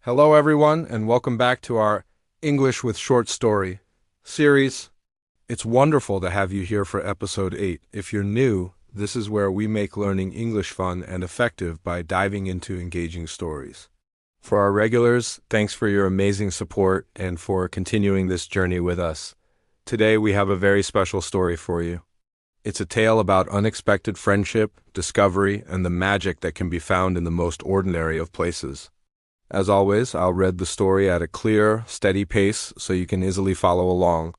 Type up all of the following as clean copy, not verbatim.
Hello, everyone, and welcome back to our English with Short Story series. It's wonderful to have you here for episode 8. If you're new, this is where we make learning English fun and effective by diving into engaging stories. For our regulars, thanks for your amazing support and for continuing this journey with us. Today, we have a very special story for you. It's a tale about unexpected friendship, discovery, and the magic that can be found in the most ordinary of places. As always, I'll read the story at a clear, steady pace so you can easily follow along.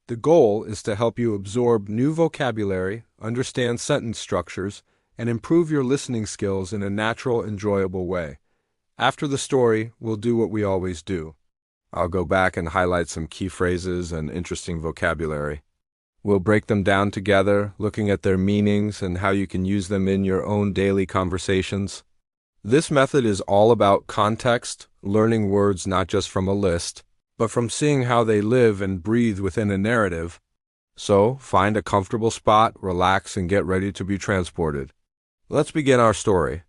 The goal is to help you absorb new vocabulary, understand sentence structures, and improve your listening skills in a natural, enjoyable way. After the story, we'll do what we always do. I'll go back and highlight some key phrases and interesting vocabulary. We'll break them down together, looking at their meanings and how you can use them in your own daily conversations. This method is all about context, learning words not just from a list, but from seeing how they live and breathe within a narrative. So, find a comfortable spot, relax, and get ready to be transported. Let's begin our story.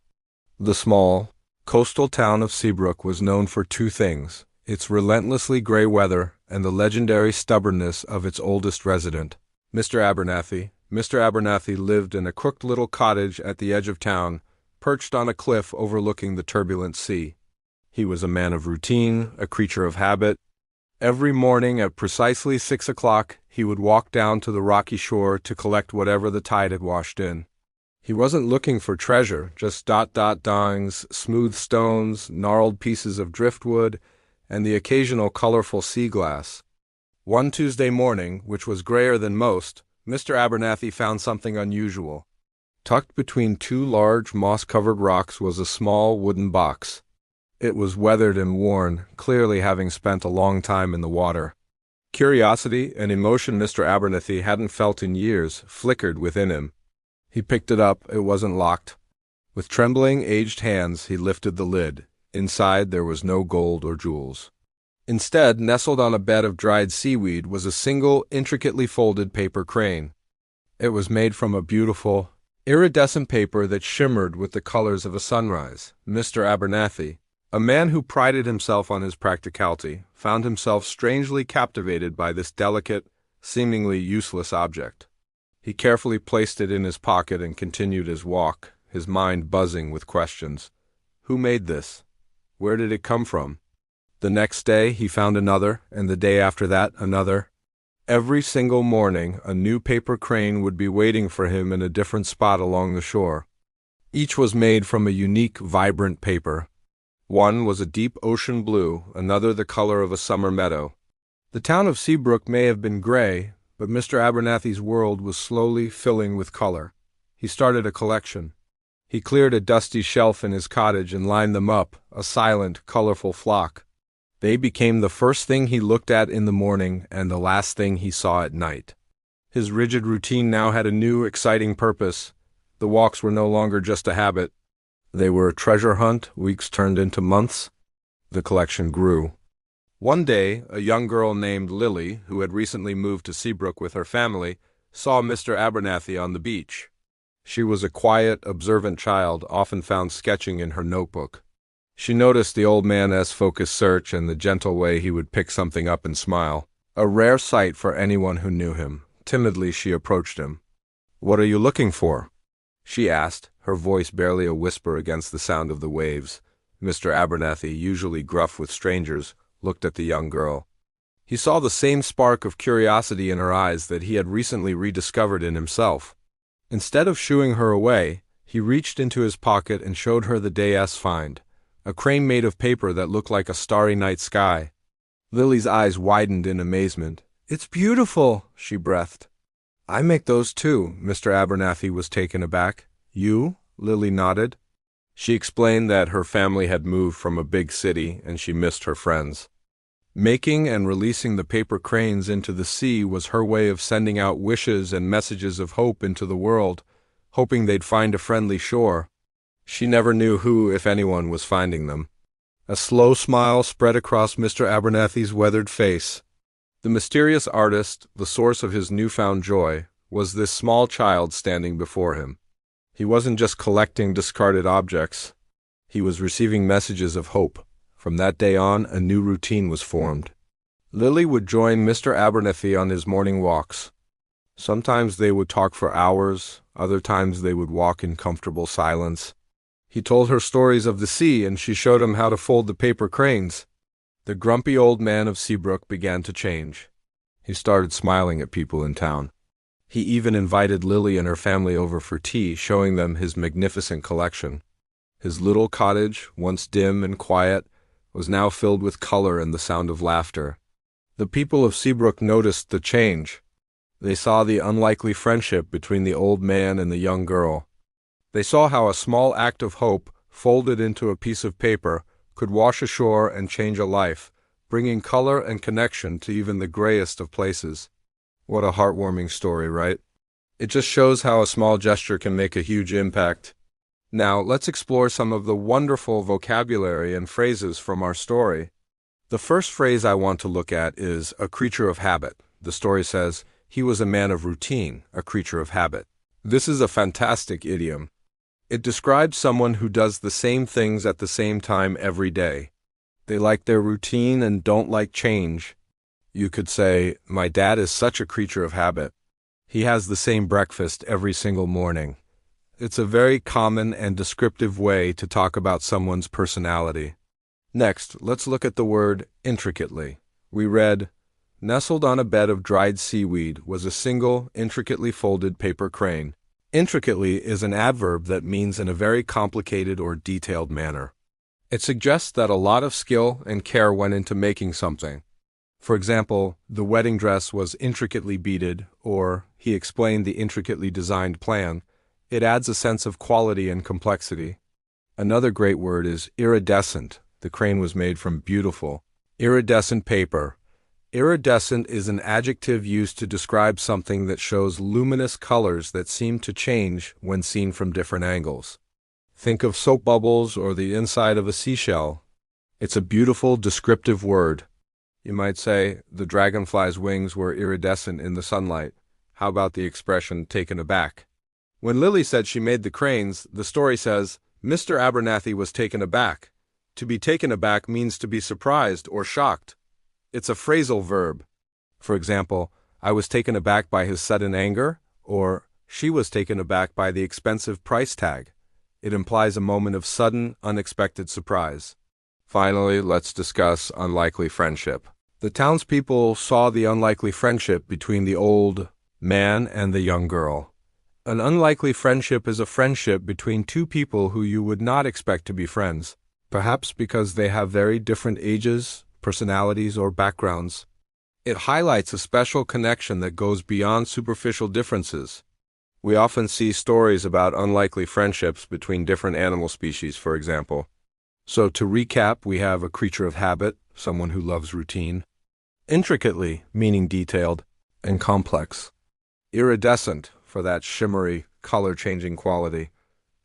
The small, coastal town of Seabrook was known for two things: its relentlessly gray weather and the legendary stubbornness of its oldest resident, Mr. Abernathy. Mr. Abernathy lived in a crooked little cottage at the edge of town, perched on a cliff overlooking the turbulent sea. He was a man of routine, a creature of habit. Every morning at precisely 6 o'clock, he would walk down to the rocky shore to collect whatever the tide had washed in. He wasn't looking for treasure, just dot-dot-dings, smooth stones, gnarled pieces of driftwood, and the occasional colorful sea glass. One Tuesday morning, which was grayer than most, Mr. Abernathy found something unusual. Tucked between two large, moss-covered rocks was a small wooden box. It was weathered and worn, clearly having spent a long time in the water. Curiosity, an emotion Mr. Abernathy hadn't felt in years, flickered within him. He picked it up. It wasn't locked. With trembling, aged hands, he lifted the lid. Inside there was no gold or jewels. Instead, nestled on a bed of dried seaweed, was a single, intricately folded paper crane. It was made from a beautiful, iridescent paper that shimmered with the colors of a sunrise. Mr. Abernathy, a man who prided himself on his practicality, found himself strangely captivated by this delicate, seemingly useless object. He carefully placed it in his pocket and continued his walk, his mind buzzing with questions. Who made this? Where did it come from? The next day he found another, and the day after that another. Every single morning, a new paper crane would be waiting for him in a different spot along the shore. Each was made from a unique, vibrant paper. One was a deep ocean blue, another the color of a summer meadow. The town of Seabrook may have been gray, but Mr. Abernathy's world was slowly filling with color. He started a collection. He cleared a dusty shelf in his cottage and lined them up, a silent, colorful flock. They became the first thing he looked at in the morning and the last thing he saw at night. His rigid routine now had a new, exciting purpose. The walks were no longer just a habit. They were a treasure hunt. Weeks turned into months. The collection grew. One day, a young girl named Lily, who had recently moved to Seabrook with her family, saw Mr. Abernathy on the beach. She was a quiet, observant child, often found sketching in her notebook. She noticed the old man's focused search and the gentle way he would pick something up and smile, a rare sight for anyone who knew him. Timidly she approached him. "What are you looking for?" she asked, her voice barely a whisper against the sound of the waves. Mr. Abernathy, usually gruff with strangers, looked at the young girl. He saw the same spark of curiosity in her eyes that he had recently rediscovered in himself. Instead of shooing her away, he reached into his pocket and showed her the day's find, a crane made of paper that looked like a starry night sky. Lily's eyes widened in amazement. "It's beautiful," she breathed. "I make those too." Mr. Abernathy was taken aback. "You?" Lily nodded. She explained that her family had moved from a big city and she missed her friends. Making and releasing the paper cranes into the sea was her way of sending out wishes and messages of hope into the world, hoping they'd find a friendly shore. She never knew who, if anyone, was finding them. A slow smile spread across Mr. Abernathy's weathered face. The mysterious artist, the source of his newfound joy, was this small child standing before him. He wasn't just collecting discarded objects. He was receiving messages of hope, From that day on, a new routine was formed. Lily would join Mr. Abernethy on his morning walks. Sometimes they would talk for hours, other times they would walk in comfortable silence. He told her stories of the sea, and she showed him how to fold the paper cranes. The grumpy old man of Seabrook began to change. He started smiling at people in town. He even invited Lily and her family over for tea, showing them his magnificent collection. His little cottage, once dim and quiet, was now filled with color and the sound of laughter. The people of Seabrook noticed the change. They saw the unlikely friendship between the old man and the young girl. They saw how a small act of hope, folded into a piece of paper, could wash ashore and change a life, bringing color and connection to even the grayest of places. What a heartwarming story, right? It just shows how a small gesture can make a huge impact. Now, let's explore some of the wonderful vocabulary and phrases from our story. The first phrase I want to look at is a creature of habit. The story says, he was a man of routine, a creature of habit. This is a fantastic idiom. It describes someone who does the same things at the same time every day. They like their routine and don't like change. You could say, my dad is such a creature of habit. He has the same breakfast every single morning. It's a very common and descriptive way to talk about someone's personality. Next, let's look at the word intricately. We read, nestled on a bed of dried seaweed was a single, intricately folded paper crane. Intricately is an adverb that means in a very complicated or detailed manner. It suggests that a lot of skill and care went into making something. For example, the wedding dress was intricately beaded, or he explained the intricately designed plan. It adds a sense of quality and complexity. Another great word is iridescent. The crane was made from beautiful, iridescent paper. Iridescent is an adjective used to describe something that shows luminous colors that seem to change when seen from different angles. Think of soap bubbles or the inside of a seashell. It's a beautiful, descriptive word. You might say, the dragonfly's wings were iridescent in the sunlight. How about the expression taken aback? When Lily said she made the cranes, the story says, Mr. Abernethy was taken aback. To be taken aback means to be surprised or shocked. It's a phrasal verb. For example, I was taken aback by his sudden anger, or she was taken aback by the expensive price tag. It implies a moment of sudden, unexpected surprise. Finally, let's discuss unlikely friendship. The townspeople saw the unlikely friendship between the old man and the young girl. An unlikely friendship is a friendship between two people who you would not expect to be friends, perhaps because they have very different ages, personalities, or backgrounds. It highlights a special connection that goes beyond superficial differences. We often see stories about unlikely friendships between different animal species, for example. So to recap, we have a creature of habit, someone who loves routine. Intricately, meaning detailed and complex. Iridescent, for that shimmery, color-changing quality.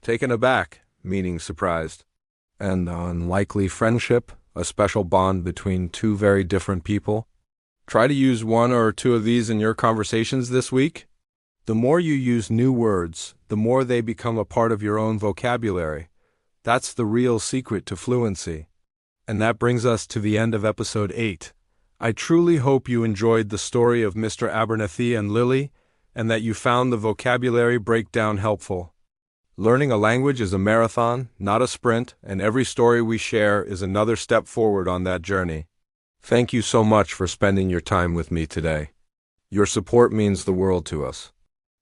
Taken aback, meaning surprised. And unlikely friendship, a special bond between two very different people. Try to use one or two of these in your conversations this week. The more you use new words, the more they become a part of your own vocabulary. That's the real secret to fluency. And that brings us to the end of episode 8. I truly hope you enjoyed the story of Mr. Abernethy and Lily, and that you found the vocabulary breakdown helpful. Learning a language is a marathon, not a sprint, and every story we share is another step forward on that journey. Thank you so much for spending your time with me today. Your support means the world to us.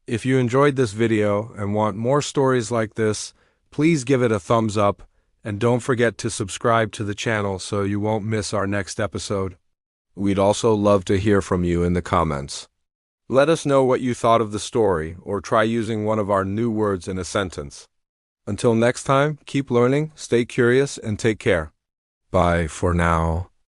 If you enjoyed this video and want more stories like this, please give it a thumbs up, and don't forget to subscribe to the channel so you won't miss our next episode. We'd also love to hear from you in the comments. Let us know what you thought of the story, or try using one of our new words in a sentence. Until next time, keep learning, stay curious, and take care. Bye for now.